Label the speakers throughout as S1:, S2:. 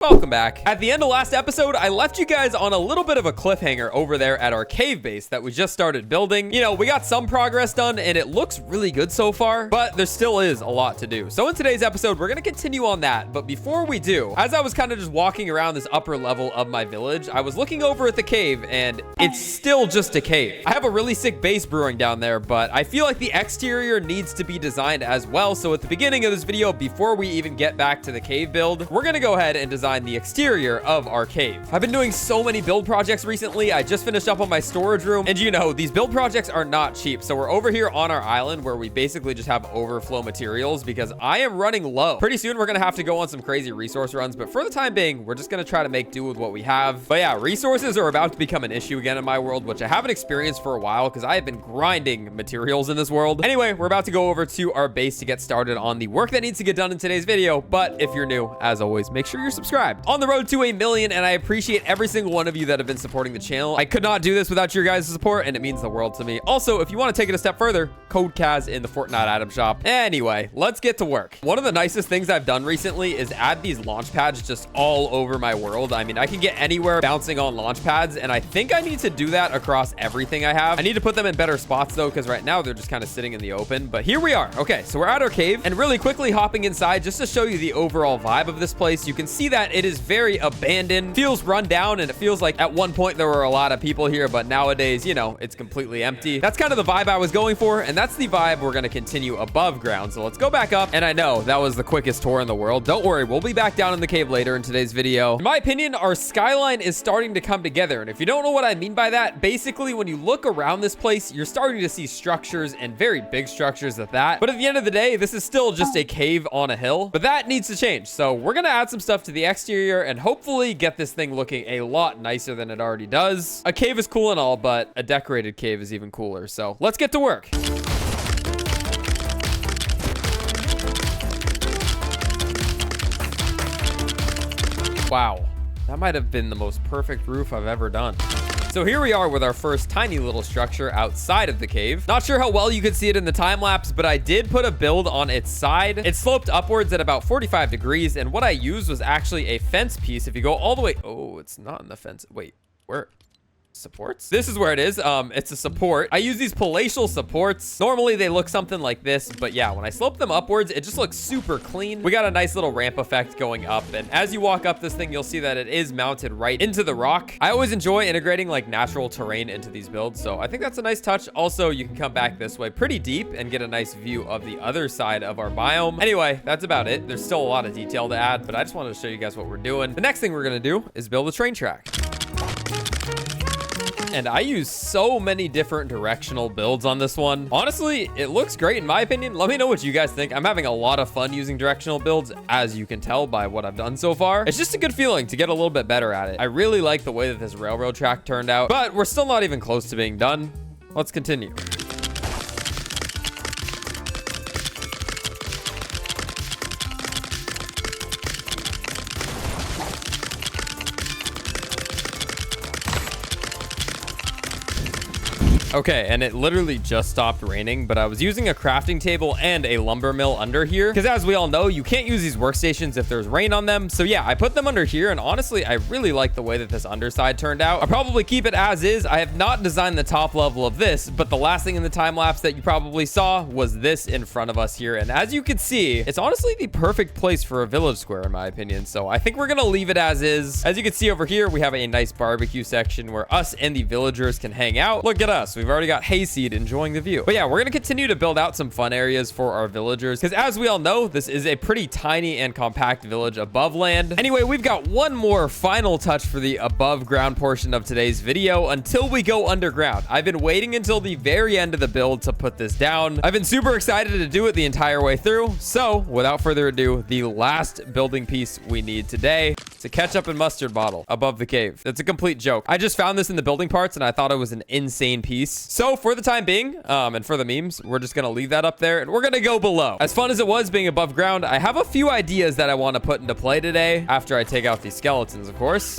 S1: Welcome back. At the end of last episode, I left you guys on a little bit of a cliffhanger over there at our cave base that we just started building. You know, we got some progress done and it looks really good so far, but there still is a lot to do. So in today's episode, we're going to continue on that. But before we do, as I was kind of just walking around this upper level of my village, I was looking over at the cave and it's still just a cave. I have a really sick base brewing down there, but I feel like the exterior needs to be designed as well. So at the beginning of this video, before we even get back to the cave build, we're going to go ahead and design the exterior of our cave. I've been doing so many build projects recently. I just finished up on my storage room, and you know, these build projects are not cheap. So we're over here on our island where we basically just have overflow materials because I am running low. Pretty soon we're gonna have to go on some crazy resource runs, but for the time being, we're just gonna try to make do with what we have. But yeah, resources are about to become an issue again in my world, which I haven't experienced for a while because I have been grinding materials in this world. Anyway, we're about to go over to our base to get started on the work that needs to get done in today's video. But if you're new, as always, make sure you're subscribed. On the road to 1 million, and I appreciate every single one of you that have been supporting the channel. I could not do this without your guys' support, and it means the world to me. Also, if you want to take it a step further, code Kaz in the Fortnite item shop. Anyway, let's get to work. One of the nicest things I've done recently is add these launch pads just all over my world. I mean, I can get anywhere bouncing on launch pads, and I think I need to do that across everything I have. I need to put them in better spots though, because right now they're just kind of sitting in the open, but here we are. Okay, so we're at our cave, and really quickly hopping inside just to show you the overall vibe of this place. You can see that it is very abandoned, feels run down, and it feels like at one point there were a lot of people here, but nowadays, you know, it's completely empty. That's kind of the vibe I was going for, and that's the vibe we're going to continue above ground. So let's go back up, and I know that was the quickest tour in the world. Don't worry, we'll be back down in the cave later in today's video. In my opinion, our skyline is starting to come together, and if you don't know what I mean by that, basically when you look around this place, you're starting to see structures, and very big structures at that. But at the end of the day, this is still just a cave on a hill, but that needs to change. So we're going to add some stuff to the exterior and hopefully get this thing looking a lot nicer than it already does. A cave is cool and all, but a decorated cave is even cooler. So let's get to work. Wow, that might have been the most perfect roof I've ever done. So here we are with our first tiny little structure outside of the cave. Not sure how well you could see it in the time lapse, but I did put a build on its side. It sloped upwards at about 45 degrees, and what I used was actually a fence piece. If you go all the way, oh, it's not in the fence. Wait, where? Supports? This is where it is. It's a support. I use these palatial supports. Normally they look something like this, but yeah, when I slope them upwards, it just looks super clean. We got a nice little ramp effect going up, and as you walk up this thing, you'll see that it is mounted right into the rock. I always enjoy integrating like natural terrain into these builds, so I think that's a nice touch. Also, you can come back this way pretty deep and get a nice view of the other side of our biome. Anyway, that's about it. There's still a lot of detail to add, but I just wanted to show you guys what we're doing. The next thing we're gonna do is build a train track. And I use so many different directional builds on this one. Honestly, it looks great in my opinion. Let me know what you guys think. I'm having a lot of fun using directional builds, as you can tell by what I've done so far. It's just a good feeling to get a little bit better at it. I really like the way that this railroad track turned out, but we're still not even close to being done. Let's continue. Okay, and it literally just stopped raining, but I was using a crafting table and a lumber mill under here because, as we all know, you can't use these workstations if there's rain on them. So yeah, I put them under here, and honestly, I really like the way that this underside turned out. I'll probably keep it as is. I have not designed the top level of this, but the last thing in the time lapse that you probably saw was this in front of us here. And as you can see, it's honestly the perfect place for a village square in my opinion. So I think we're gonna leave it as is. As you can see over here, we have a nice barbecue section where us and the villagers can hang out. Look at us. We've already got Hayseed enjoying the view. But yeah, we're going to continue to build out some fun areas for our villagers because, as we all know, this is a pretty tiny and compact village above land. Anyway, we've got one more final touch for the above ground portion of today's video until we go underground. I've been waiting until the very end of the build to put this down. I've been super excited to do it the entire way through. So without further ado, the last building piece we need today. It's a ketchup and mustard bottle above the cave. That's a complete joke. I just found this in the building parts and I thought it was an insane piece. So for the time being, and for the memes, we're just gonna leave that up there and we're gonna go below. As fun as it was being above ground, I have a few ideas that I want to put into play today after I take out these skeletons, of course.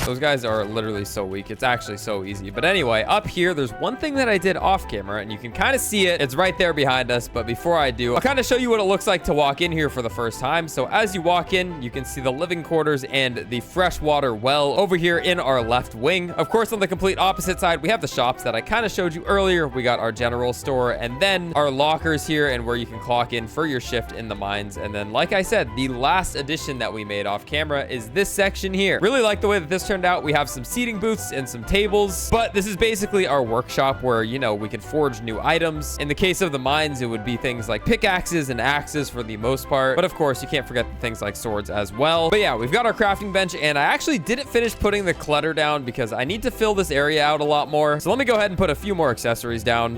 S1: Those guys are literally so weak. It's actually so easy. But anyway, up here, there's one thing that I did off camera, and you can kind of see it. It's right there behind us. But before I do, I'll kind of show you what it looks like to walk in here for the first time. So as you walk in, you can see the living quarters and the freshwater well over here in our left wing. Of course, on the complete opposite side, we have the shops that I kind of showed you earlier. We got our general store and then our lockers here and where you can clock in for your shift in the mines. And then, like I said, the last addition that we made off camera is this section here. Really like the way that this turned out. We have some seating booths and some tables, but this is basically our workshop where, you know, we can forge new items. In the case of the mines, it would be things like pickaxes and axes for the most part. But of course, you can't forget the things like swords as well. But yeah, we've got our crafting bench, and I actually didn't finish putting the clutter down because I need to fill this area out a lot more. So let me go ahead and put a few more accessories down.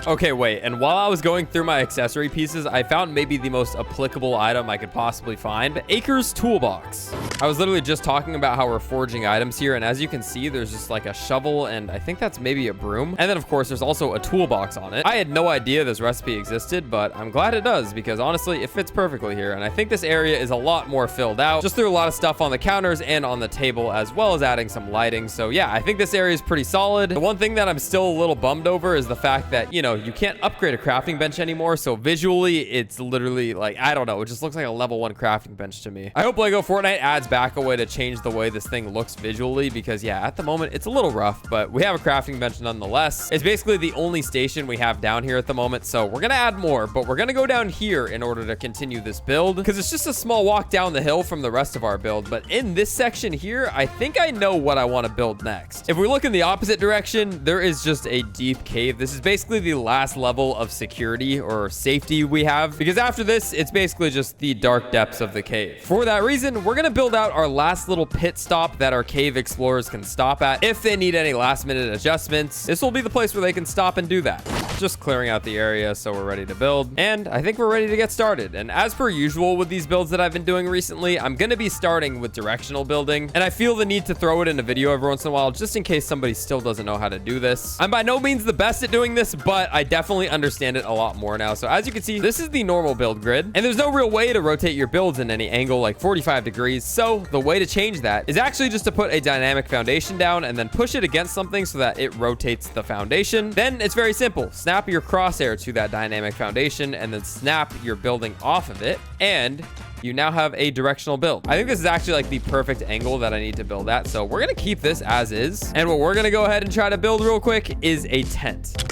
S1: Okay, wait, and while I was going through my accessory pieces, I found maybe the most applicable item I could possibly find, Acre's toolbox. I was literally just talking about how we're forging items here, and as you can see, there's just like a shovel, and I think that's maybe a broom. And then, of course, there's also a toolbox on it. I had no idea this recipe existed, but I'm glad it does, because honestly, it fits perfectly here, and I think this area is a lot more filled out. Just threw a lot of stuff on the counters and on the table, as well as adding some lighting. So yeah, I think this area is pretty solid. The one thing that I'm still a little bummed over is the fact that, you know, you can't upgrade a crafting bench anymore, so visually it's literally like, I don't know, it just looks like a level 1 crafting bench to me. I hope Lego Fortnite adds back a way to change the way this thing looks visually, because yeah, at the moment it's a little rough, but we have a crafting bench nonetheless. It's basically the only station we have down here at the moment, so we're gonna add more, but we're gonna go down here in order to continue this build, because it's just a small walk down the hill from the rest of our build. But in this section here, I think I know what I want to build next. If we look in the opposite direction, there is just a deep cave. This is basically the last level of security or safety we have, because after this, it's basically just the dark depths of the cave. For that reason, we're gonna build out our last little pit stop that our cave explorers can stop at if they need any last minute adjustments. This will be the place where they can stop and do that. Just clearing out the area so we're ready to build, and I think we're ready to get started. And as per usual with these builds that I've been doing recently, I'm gonna be starting with directional building, and I feel the need to throw it in a video every once in a while just in case somebody still doesn't know how to do this. I'm by no means the best at doing this, but I definitely understand it a lot more now. So as you can see, this is the normal build grid, and there's no real way to rotate your builds in any angle like 45 degrees. So the way to change that is actually just to put a dynamic foundation down and then push it against something so that it rotates the foundation. Then it's very simple. Snap your crosshair to that dynamic foundation and then snap your building off of it, and you now have a directional build. I think this is actually like the perfect angle that I need to build at. So we're gonna keep this as is, and what we're gonna go ahead and try to build real quick is a tent.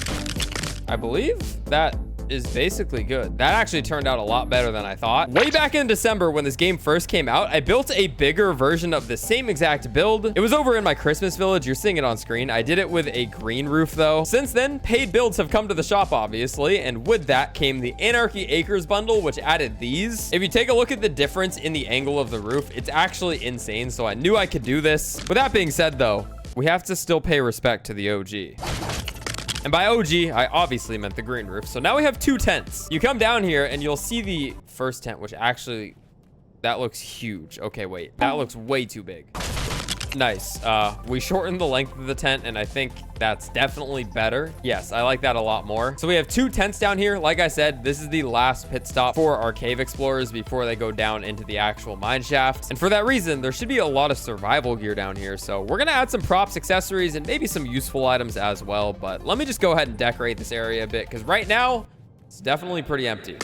S1: I believe that is basically good. That actually turned out a lot better than I thought. Way back in December when this game first came out, I built a bigger version of the same exact build. It was over in my Christmas village. You're seeing it on screen. I did it with a green roof though. Since then, paid builds have come to the shop obviously, and with that came the Anarchy Acres bundle, which added these. If you take a look at the difference in the angle of the roof, it's actually insane, so I knew I could do this. With that being said though, we have to still pay respect to the OG. And by OG, I obviously meant the green roof. So now we have 2 tents. You come down here and you'll see the first tent, which actually, that looks huge. Okay, wait, that looks way too big. Nice. We shortened the length of the tent, and I think that's definitely better. Yes, I like that a lot more. So we have 2 tents down here. Like I said, this is the last pit stop for our cave explorers before they go down into the actual mine shaft. And for that reason, there should be a lot of survival gear down here. So we're gonna add some props, accessories, and maybe some useful items as well. But let me just go ahead and decorate this area a bit, because right now, it's definitely pretty empty.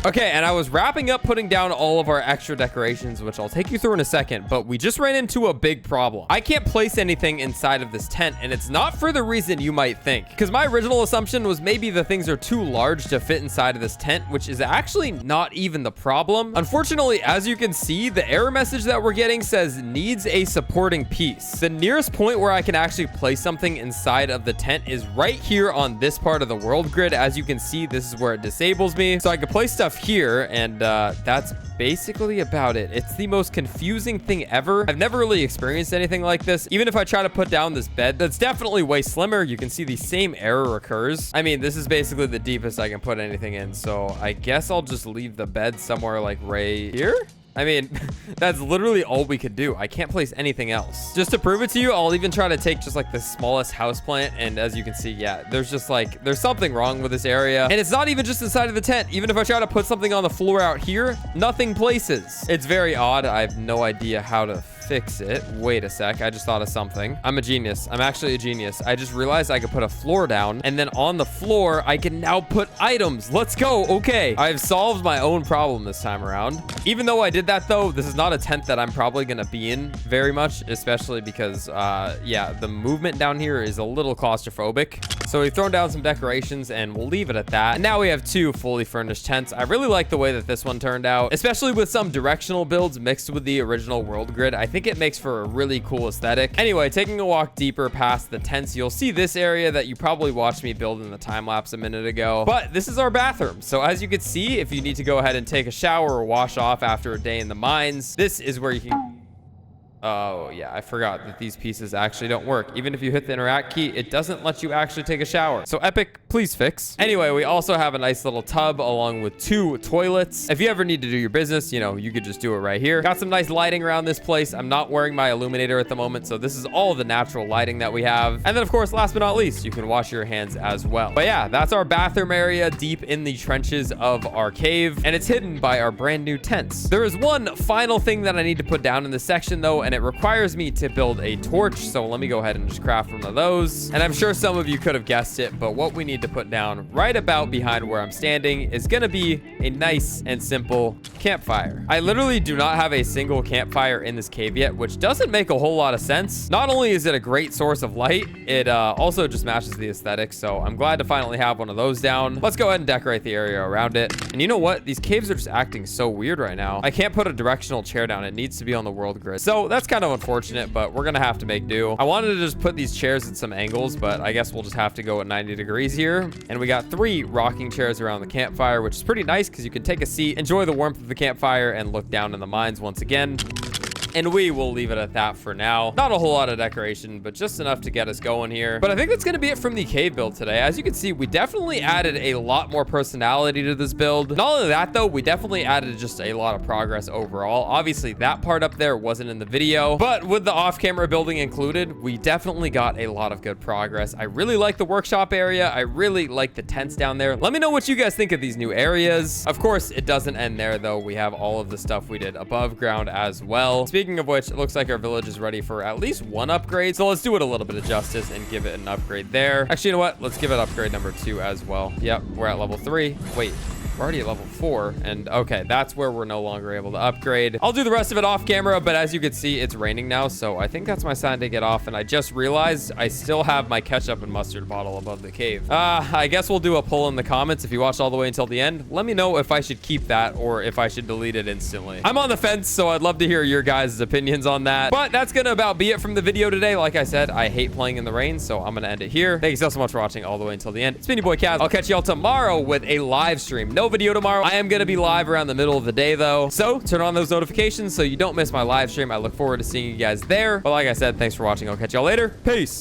S1: Okay, and I was wrapping up putting down all of our extra decorations, which I'll take you through in a second, but we just ran into a big problem. I can't place anything inside of this tent, and it's not for the reason you might think, because my original assumption was maybe the things are too large to fit inside of this tent, which is actually not even the problem. Unfortunately, as you can see, the error message that we're getting says needs a supporting piece. The nearest point where I can actually place something inside of the tent is right here on this part of the world grid. As you can see, this is where it disables me, so I can place stuff here, and that's basically about it. It's the most confusing thing ever. I've never really experienced anything like this. Even if I try to put down this bed, that's definitely way slimmer. You can see the same error occurs. I mean, this is basically the deepest I can put anything in, so I guess I'll just leave the bed somewhere like right here. I mean, that's literally all we could do. I can't place anything else. Just to prove it to you, I'll even try to take just like the smallest house plant. And as you can see, yeah, there's just like, there's something wrong with this area. And it's not even just inside of the tent. Even if I try to put something on the floor out here, nothing places. It's very odd. I have no idea how to fix it. Wait a sec. I just thought of something. I'm a genius. I'm actually a genius. I just realized I could put a floor down, and then on the floor, I can now put items. Let's go. Okay. I've solved my own problem this time around. Even though I did that, though, this is not a tent that I'm probably going to be in very much, especially because, yeah, the movement down here is a little claustrophobic. So we've thrown down some decorations, and we'll leave it at that. And now we have 2 fully furnished tents. I really like the way that this one turned out, especially with some directional builds mixed with the original world grid. I think it makes for a really cool aesthetic. Anyway, taking a walk deeper past the tents, you'll see this area that you probably watched me build in the time lapse a minute ago. But this is our bathroom. So as you can see, if you need to go ahead and take a shower or wash off after a day in the mines, this is where you can... Oh, yeah, I forgot that these pieces actually don't work. Even if you hit the interact key, it doesn't let you actually take a shower. So Epic, please fix. Anyway, we also have a nice little tub along with 2 toilets. If you ever need to do your business, you know, you could just do it right here. Got some nice lighting around this place. I'm not wearing my illuminator at the moment, so this is all the natural lighting that we have. And then, of course, last but not least, you can wash your hands as well. But yeah, that's our bathroom area deep in the trenches of our cave, and it's hidden by our brand new tents. There is one final thing that I need to put down in this section, though, and it requires me to build a torch. So let me go ahead and just craft one of those. And I'm sure some of you could have guessed it, but what we need to put down right about behind where I'm standing is going to be a nice and simple campfire. I literally do not have a single campfire in this cave yet, which doesn't make a whole lot of sense. Not only is it a great source of light, it also just matches the aesthetic. So I'm glad to finally have one of those down. Let's go ahead and decorate the area around it. And you know what? These caves are just acting so weird right now. I can't put a directional chair down. It needs to be on the world grid. So that's kind of unfortunate, but we're gonna have to make do. I wanted to just put these chairs at some angles, but I guess we'll just have to go at 90 degrees here. And we got 3 rocking chairs around the campfire, which is pretty nice because you can take a seat, enjoy the warmth of the campfire, and look down in the mines once again. And we will leave it at that for now. Not a whole lot of decoration, but just enough to get us going here. But I think that's going to be it from the cave build today. As you can see, we definitely added a lot more personality to this build. Not only that, though, we definitely added just a lot of progress overall. Obviously, that part up there wasn't in the video, but with the off-camera building included, we definitely got a lot of good progress. I really like the workshop area. I really like the tents down there. Let me know what you guys think of these new areas. Of course, it doesn't end there, though. We have all of the stuff we did above ground as well. Speaking of which, it looks like our village is ready for at least 1 upgrade. So let's do it a little bit of justice and give it an upgrade there. Actually, you know what? Let's give it upgrade number 2 as well. Yep, we're at level 3. Wait. We're already at level 4, and okay, that's where we're no longer able to upgrade. I'll do the rest of it off camera, but as you can see, it's raining now, so I think that's my sign to get off, and I just realized I still have my ketchup and mustard bottle above the cave. I guess we'll do a poll in the comments. If you watched all the way until the end, let me know if I should keep that or if I should delete it instantly. I'm on the fence, so I'd love to hear your guys' opinions on that, but that's gonna about be it from the video today. Like I said, I hate playing in the rain, so I'm gonna end it here. Thank you so much for watching all the way until the end. It's been your boy Kaz. I'll catch y'all tomorrow with a live stream. No video tomorrow. I am going to be live around the middle of the day, though. So turn on those notifications so you don't miss my live stream. I look forward to seeing you guys there. But like I said, thanks for watching. I'll catch y'all later. Peace.